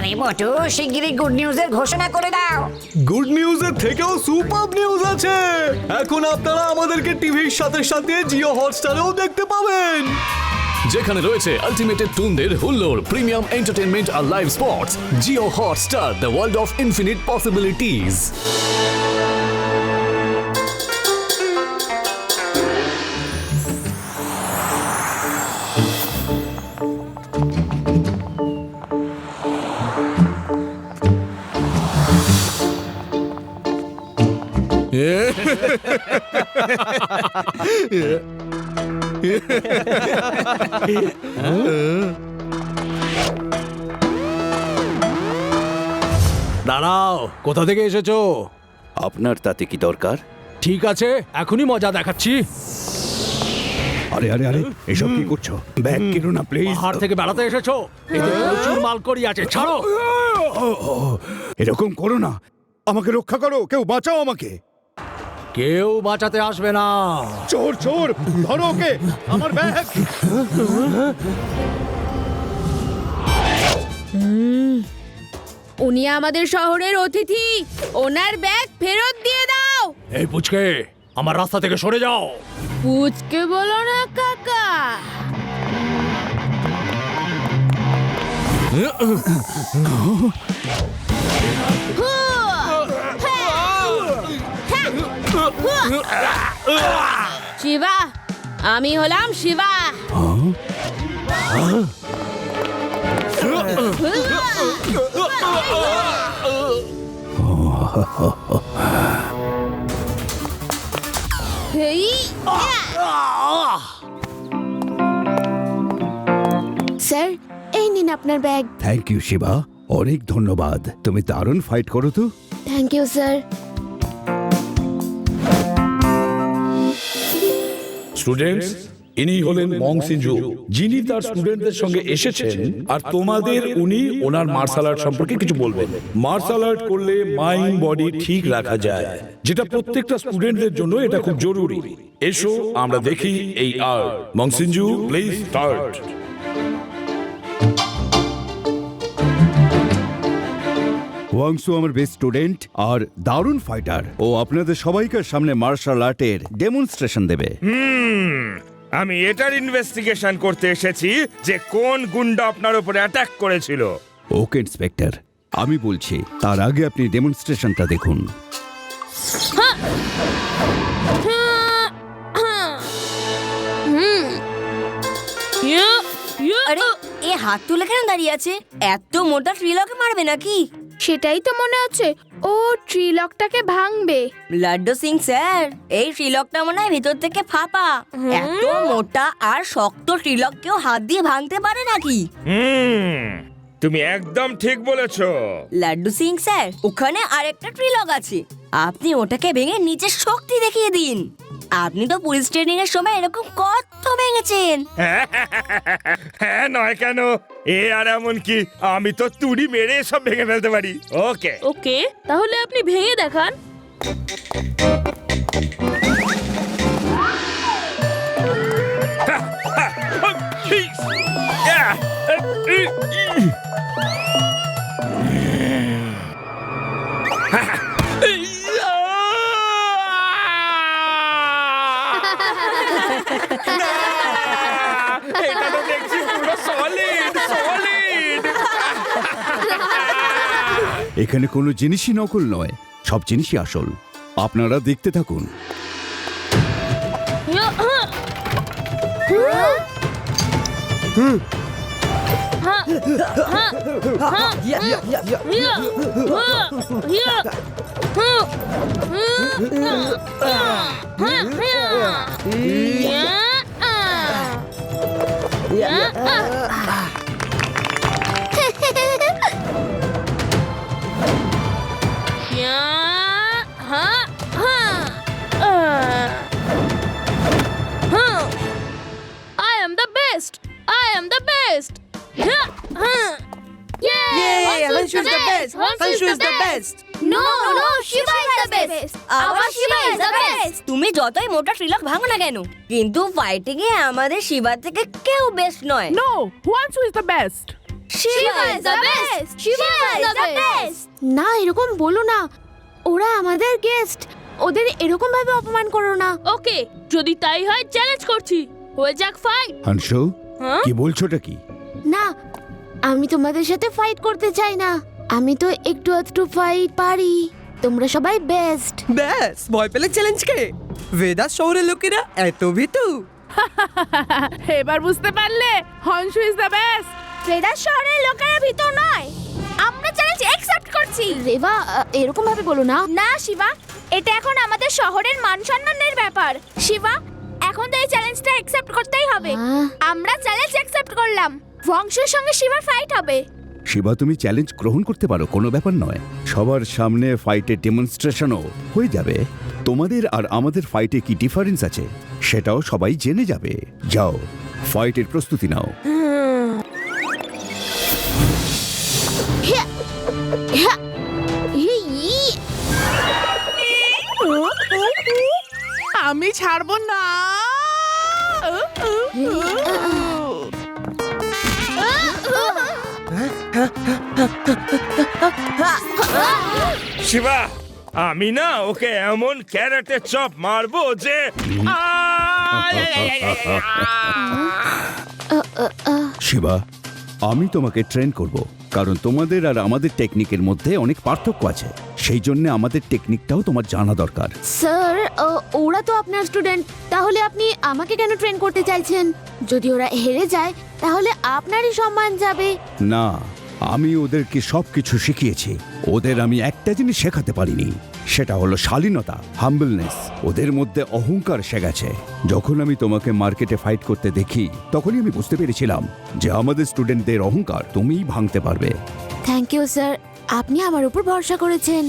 আরে মোটু, শিগগিরই গুড নিউজের ঘোষণা করে দাও। গুড নিউজের থেকেও সুপার নিউজ আছে। এখন আপনারা আমাদেরকে টিভির সাথে সাথে জিও হটস্টারেও দেখতে পাবেন, যেখানে রয়েছে আলটিমেটেড টুনদের হুল্লোড়, প্রিমিয়াম এন্টারটেইনমেন্ট আর live sports. Jio Hotstar, the world of infinite possibilities. দাঁড়াও, কোথা থেকে এসেছো? আপনার তাতে কি দরকার? ঠিক আছে, এখনই মজা দেখাচ্ছি। আরে আরে আরে, এসব কি করছো? ব্যাগ কিনো না প্লিজ। পাহাড় থেকে বেড়াতে এসেছো? এতে প্রচুর মালকড়ি আছে, ছাড়ো। এরকম করো না, আমাকে রক্ষা করো, কেউ বাঁচাও আমাকে। কেউ বাঁচাতে আসবে না। চোর চোর, ধরো ওকে, আমার ব্যাগ। উনি আমাদের শহরের অতিথি, ওনার ব্যাগ ফেরত দিয়ে দাও। এই পুচকে, আমার রাস্তা থেকে সরে যাও। পুচকে বলো না কাকা। শিবা, আমি হলাম শিবা। স্যার, এই নিন আপনার ব্যাগ। থ্যাংক ইউ শিবা, অনেক ধন্যবাদ। তুমি দারুণ ফাইট করো তো। Thank you sir. স্টুডেন্টস, ইনি হলেন মং সিনজু, যিনি তার স্টুডেন্টদের সঙ্গে এসেছেন, আর তোমাদের উনি ওনার মার্শাল আর্ট সম্পর্কে কিছু বলবেন। মার্শাল আর্ট করলে মাইন্ড বডি ঠিক রাখা যায়, যেটা প্রত্যেকটা স্টুডেন্টদের জন্য এটা খুব জরুরি। এসো আমরা দেখি এই art. Mong Sinju, please start. Wangsu আমার বেস্ট স্টুডেন্ট আর দারুণ ফাইটার। ও আপনাদের সবাইকার সামনে মার্শাল আর্টের ডেমনস্ট্রেশন দেবে। আমি এটার ইনভেস্টিগেশন করতে এসেছি যে কোন গুন্ডা আপনার উপরে অ্যাটাক করেছিল। ওকে ইন্সপেক্টর, আমি বলছি তার আগে আপনি ডেমনস্ট্রেশনটা দেখুন। আরে এ হাত তুলে কেন দাঁড়িয়ে আছে? এত মোটা ট্রিলকে মারবে নাকি? সেটাই তো মনে হচ্ছে, ও ট্রিলকটাকে ভাঙবে। লাড্ডু সিং স্যার, এই ট্রিলকটা মনে হয় ভিতর থেকে ফাঁপা। এত মোটা আর শক্ত ট্রিলক কেউ হাত দিয়ে ভাঙতে পারে নাকি? তুমি একদম ঠিক বলেছো। লাড্ডু সিং স্যার, ওখানে আরেকটা ট্রিলক আছে, আপনি ওটাকে ভেঙে নিচে শক্তি দেখিয়ে দিন। আপনি তো পুলিশ ট্রেনিং এর সময় এরকম কত ভেঙেছেন। হ্যাঁ, নয় কেন? এ আর এমন কি, আমি তো তুড়ি মেরে সব ভেঙে ফেলতে পারি। ওকে ওকে, তাহলে আপনি ভেঙে দেখান। এটা তো দেখছি পুরো সলিড সলিড। এখানে কোনো জিনিসই নকল নয়, সব জিনিসই আসল। আপনারা দেখতে থাকুন। I am the best. I am the best. Yay! Hanshu is the best. Hanshu is the best. No, no, Shiva is the best. Our Shiva is the best. তুমি যতই মোটা ট্রিলক ভাঙো না কেন, কিন্তু ফাইটিং এ আমাদের শিবার থেকে কেউ বেস্ট নয়। No, Huanshu is the best. Shiva is the best, Shiva is the best. না এরকম বলো না, ওরা আমাদের গেস্ট, ওদের এরকম ভাবে অপমান করো না। ওকে, যদি তাই হয় চ্যালেঞ্জ করছি, হয়ে যাক ফাইট। হানসু কি বলছোটা কি? না, আমি তোমাদের সাথে ফাইট করতে চাই না, আমি তো একটু আধটু ফাইট পারি, তোমরা সবাই বেস্ট। ব্যাস, ভয় পেলে চ্যালেঞ্জকে? ভেদাস শহরের লোকেরা এত ভীতু? এবার বুঝতে পারলে হংসু ইজ দ্য বেস্ট। বেদাস শহরের লোকেরা ভিতর নয়, আমরা চ্যালেঞ্জ অ্যাকসেপ্ট করছি। রেবা এরকম ভাবে বলো না। না শিবা, এটা এখন আমাদের শহরের মান সম্মানের ব্যাপার। শিবা, এখন তো এই চ্যালেঞ্জটা অ্যাকসেপ্ট করতেই হবে। আমরা চ্যালেঞ্জ অ্যাকসেপ্ট করলাম, বংশের সঙ্গে শিবার ফাইট হবে। শিবা, তুমি চ্যালেঞ্জ গ্রহণ করতে পারো, কোনো ব্যাপার নয়। সবার সামনে ফাইটের ডেমনস্ট্রেশনও হয়ে যাবে। তোমাদের আর আমাদের ফাইটে কি ডিফারেন্স আছে সেটাও সবাই জেনে যাবে। যাও, ফাইটের প্রস্তুতি নাও। আমি ছাড়বো না। শিবা, আমি না ওকে এমন ক্যারাটে চপ মারবো যে শিবা, আমি তোমাকে ট্রেন করব, কারণ তোমাদের আর আমাদের টেকনিকের মধ্যে অনেক পার্থক্য আছে। সেই জন্য আমাদের টেকনিকটাও তোমার জানা দরকার। স্যার, ওরা তো আপনার স্টুডেন্ট, তাহলে আপনি আমাকে কেন ট্রেন করতে চাইছেন? যদি ওরা হেরে যায় তাহলে আপনারই সম্মান যাবে। না, আমি ওদেরকে সবকিছু শিখিয়েছি। ওদের আমি একটা জিনিস শেখাতে পারিনি, সেটা হলো শালীনতা, হাম্বলনেস। ওদের মধ্যে অহংকার এসে গেছে। যখন আমি তোমাকে মার্কেটে ফাইট করতে দেখি তখনই আমি বুঝতে পেরেছিলাম যে আমাদের স্টুডেন্টদের অহংকার তুমিই ভাঙতে পারবে। থ্যাংক ইউ স্যার, আপনি আমার উপর ভরসা করেছেন।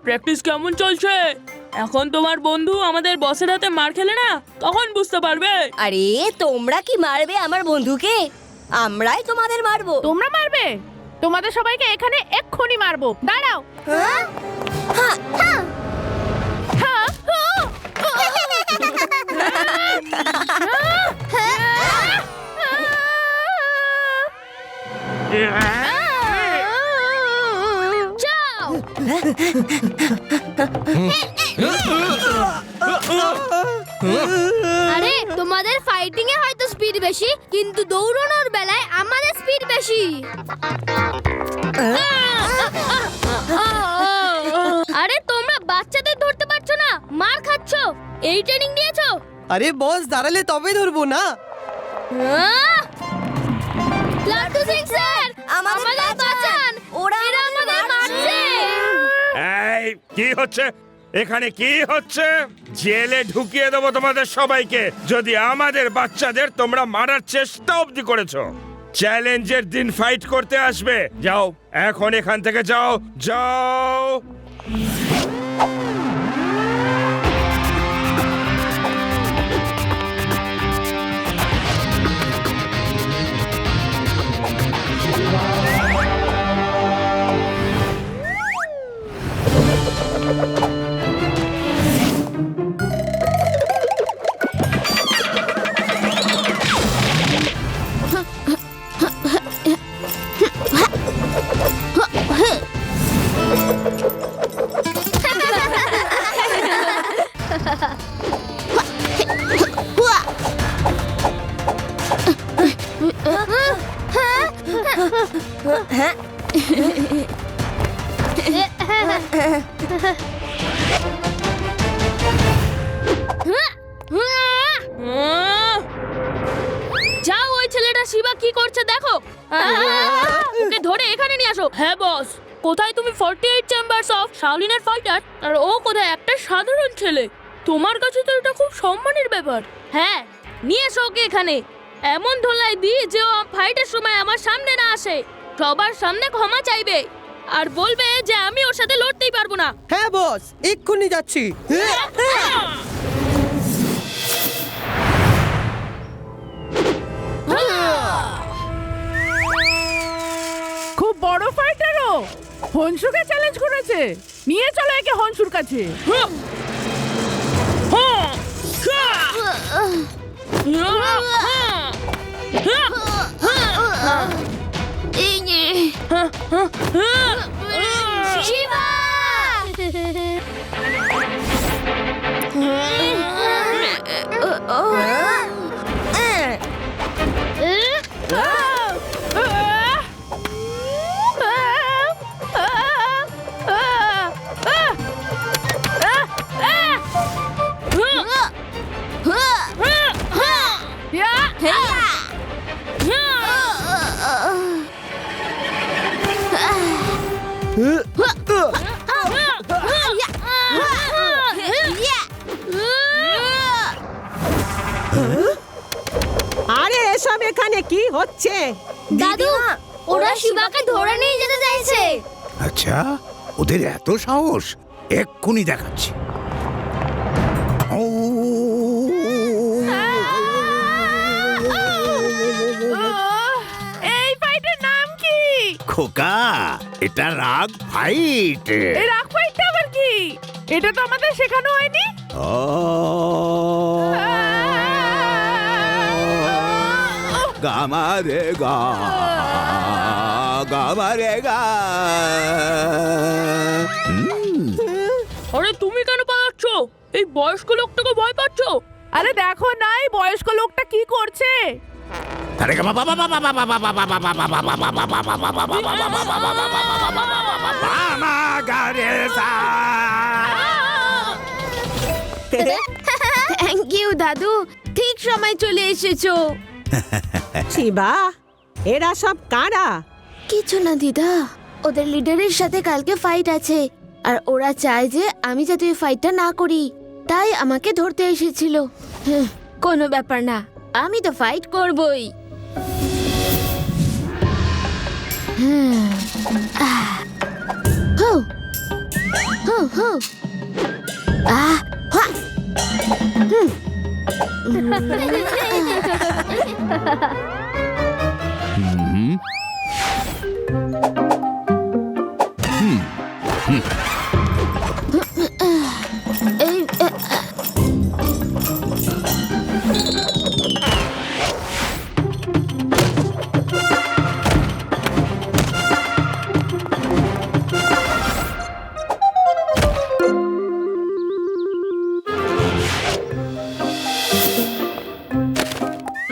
প্র্যাকটিস কেমন চলছে? এখন তোমার বন্ধু আমাদের বসের হাতে মার খেলে না, তখন বুঝতে পারবে। আরে তোমরা কি মারবে আমার বন্ধুকে? আমরাই তোমাদের মারবো। তোমরা মারবে? তোমাদের সবাইকে এখানে এক্ষুনি মারবো, দাঁড়াও। আরে তোমাদের ফাইটিং এ হয়তো স্পিড বেশি, কিন্তু দৌড়ানোর বেলায় আমাদের স্পিড বেশি। আরে তোমরা বাচ্চাদের ধরতে পারছো না, মার খাচ্ছ। এই ট্রেনিং দিয়েছো? আরে বস দাঁড়ালে তবে ধরবো না। লাড্ডু সিং স্যার, আমাদের বাঁচান, এরা আমাদের মারছে। এই কি হচ্ছে এখানে? কি হচ্ছে? জেলে ঢুকিয়ে দেবো তোমাদের সবাইকে যদি আমাদের বাচ্চাদের তোমরা মারার চেষ্টা অবধি করেছো। চ্যালেঞ্জের দিন ফাইট করতে আসবে। যাও এখন এখান থেকে যাও, যাও। যাও, ওই ছেলেটা শিবা কি করছে দেখো। ওকে ধরে এখানে নিয়ে আসো। হ্যাঁ বস, কোথায় তুমি 48 চেম্বারস অফ শাওলিনের ফাইটার, আর ও কোথায় একটা সাধারণ ছেলে? তোমার কাছে তো এটা খুব সম্মানের ব্যাপার। হ্যাঁ, নিয়ে এসো ওকে এখানে। এমন ধোলাই দি যে ও ফাইটের সময় আমার সামনে না আসে, সবার সামনে ক্ষমা চাইবে আর বলবে যে আমি ওর সাথে লড়তেই পারবো না। হ্যাঁ বস, এক্ষুনি যাচ্ছি। হনসুকে চ্যালেঞ্জ করেছে, নিয়ে চলো একে হনসুর কাছে। শিবা! আরে এসব এখানে কি হচ্ছে? দাদু, ওরা শিবাকে ধরে নিয়ে যেতে চাইছে। আচ্ছা, ওদের এত সাহস! এক্ষুনি দেখাচ্ছি। এই ফাইটের নাম কি? খোকা, এটা রাগ ফাইট। এই রাগ ফাইটটা আবার কি? এটা তো আমাদের শেখানো হয়নি। গামা রে গা, গামা রে গা। আরে তুমি কেন পালাচ্ছ? এই বয়স্ক লোকটাকে ভয় পাচ্ছ? আরে দেখো না এই বয়স্ক লোকটা কি করছে। আরে গামা বাবা বাবা বাবা বাবা বাবা বাবা গারে সা। থ্যাংক ইউ দাদু, ঠিক সময় চলে এসেছো। শিবা, এরা সব কারা? কিছু না দিদা, ওদের লিডারের সাথে কালকে ফাইট আছে আর ওরা চায় যে আমি যাতে ওই ফাইটটা না করি, তাই আমাকে ধরতে এসেছিল। কোনো ব্যাপার না, আমি তো ফাইট করবই।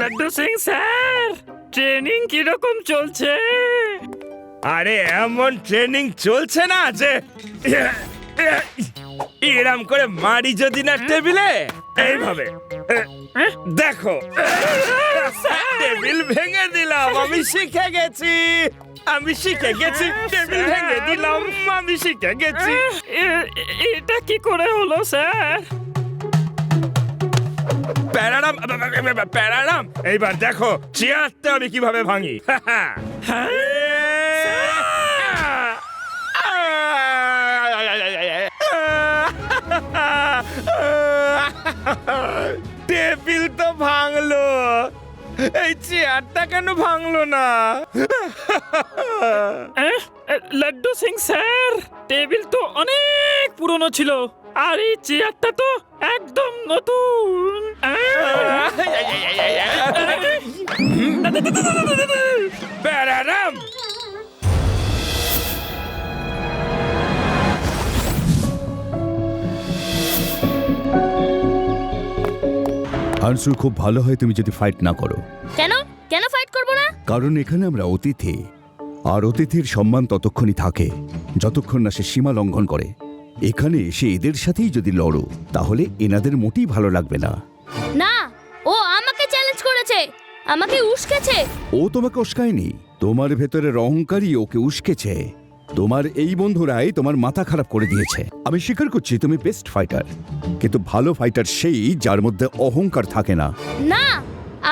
লাড্ডু সিং স্যার, ট্রেনিং কিরকম চলছে? আরে এমন ট্রেনিং চলছে না যে এরম করে মারি যদি না টেবিলে, এইভাবে দেখো টেবিল ভেঙে দিলাম। আমি শিখে গেছি, আমি শিখে গেছি, টেবিল ভেঙে দিলাম, আমি শিখে গেছি। এটা কি করে হলো স্যার? প্যারারাম প্যারারাম, এইবার দেখো চেয়ারটা আমি কিভাবে ভাঙি। টেবিল তো ভাঙলো, এই চেয়ারটা কেন ভাঙলো না? লাড্ডু সিং স্যার, টেবিল তো অনেক পুরনো ছিল আর এই চেয়ারটা তো একদম নতুন। প্যারারাম, আনসু, খুব ভালো হয় তুমি যদি ফাইট না করো। কেন কেন ফাইট করব না? কারণ এখানে আমরা অতিথি, আর অতিথির সম্মান ততক্ষণই থাকে যতক্ষণ না সে সীমা লঙ্ঘন করে। এখানে এসে এদের সাথেই যদি লড়ো তাহলে এনাদের মোটেই ভালো লাগবে না। না, ও আমাকে চ্যালেঞ্জ করেছে, আমাকে উস্কেছে। ও তোমাকে উস্কায়নি, তোমার ভেতরের অহংকারই ওকে উস্কেছে। তোমার এই বন্ধুরাই তোমার মাথা খারাপ করে দিয়েছে। আমি স্বীকার করছি তুমি বেস্ট ফাইটার, কিন্তু ভালো ফাইটার সেই যার মধ্যে অহংকার থাকে না। না,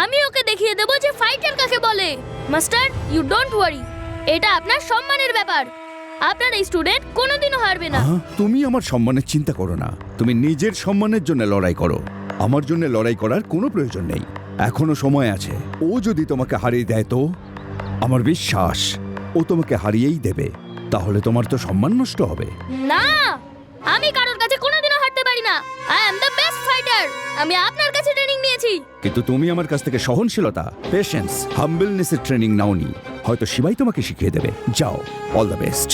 আমি ওকে দেখিয়ে দেবো যে ফাইটার কাকে বলে। মাস্টার, ইউ ডোন্ট ওয়ারি, এটা আপনার সম্মানের ব্যাপার। আপনার এই স্টুডেন্ট কোনোদিনও হারবে না। তুমি আমার সম্মানের চিন্তা করো না, তুমি নিজের সম্মানের জন্য লড়াই করো। আমার জন্য লড়াই করার কোনো প্রয়োজন নেই, এখনো সময় আছে। ও যদি তোমাকে হারিয়ে দেয় তো আমার বিশ্বাস ও তোমাকে হারিয়েই দেবে। তাহলে তোমার তো সম্মান নষ্ট হবে। না, আমি কারোর কাছে কোনোদিনও হারতে পারি না। I am the best fighter. আমি আপনার কাছে ট্রেনিং নিয়েছি। কিন্তু তুমি আমার কাছ থেকে সহনশীলতা, পেশেন্স, হাম্বলনেসের ট্রেনিং নাওনি। হয়তো শিবাই তোমাকে শিখিয়ে দেবে। যাও, all the best.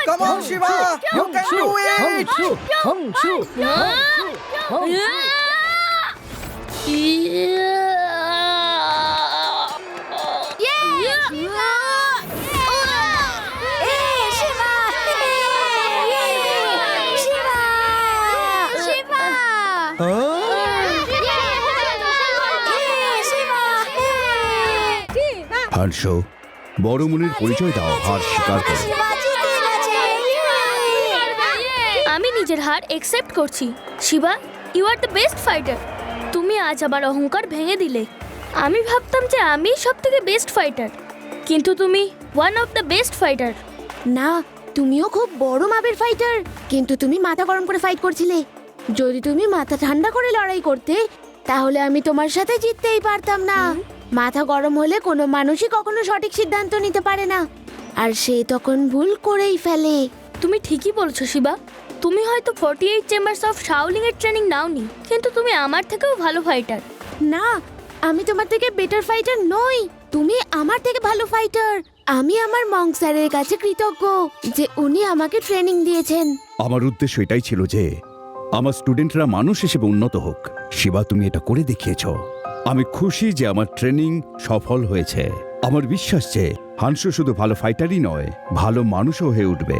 Come on, Shiva! You can do it! হার্ষো, বড় মনের পরিচয় দাও, হার স্বীকার করো। আমি নিজের হার একসেপ্ট করছি। Shiva, you are the best fighter. তুমি আজ আমার অহংকার ভেঙে দিলে। আমি ভাবতাম যে আমি সব থেকে বেস্ট ফাইটার, কিন্তু তুমি one of the best fighter. না, তুমিও খুব বড় মাপের ফাইটার, কিন্তু তুমি মাথা গরম করে ফাইট করছিলে। যদি তুমি মাথা ঠান্ডা করে লড়াই করতে, তাহলে আমি তোমার সাথে জিততেই পারতাম না। মাথা গরম হলে কোনো মানুষই কখনো সঠিক সিদ্ধান্ত নিতে পারে না, আর সে তখন ভুল করেই ফেলে। তুমি ঠিকই বলছো শিবা। তুমি হয়তো 48 চেম্বার্স অফ শাওলিং এর ট্রেনিং নাওনি, কিন্তু তুমি আমার থেকেও ভালো ফাইটার। না, আমি তোমার থেকে বেটার ফাইটার নই, তুমি আমার থেকে ভালো ফাইটার। আমি আমার মং স্যারের কাছে কৃতজ্ঞ যে উনি আমাকে ট্রেনিং দিয়েছেন। আমার উদ্দেশ্য এটাই ছিল যে আমার স্টুডেন্টরা মানুষ হিসেবে উন্নত হোক। শিবা, তুমি এটা করে দেখিয়েছো। আমি খুশি যে আমার ট্রেনিং সফল হয়েছে। আমার বিশ্বাস যে হানসু শুধু ভালো ফাইটারই নয়, ভালো মানুষও হয়ে উঠবে।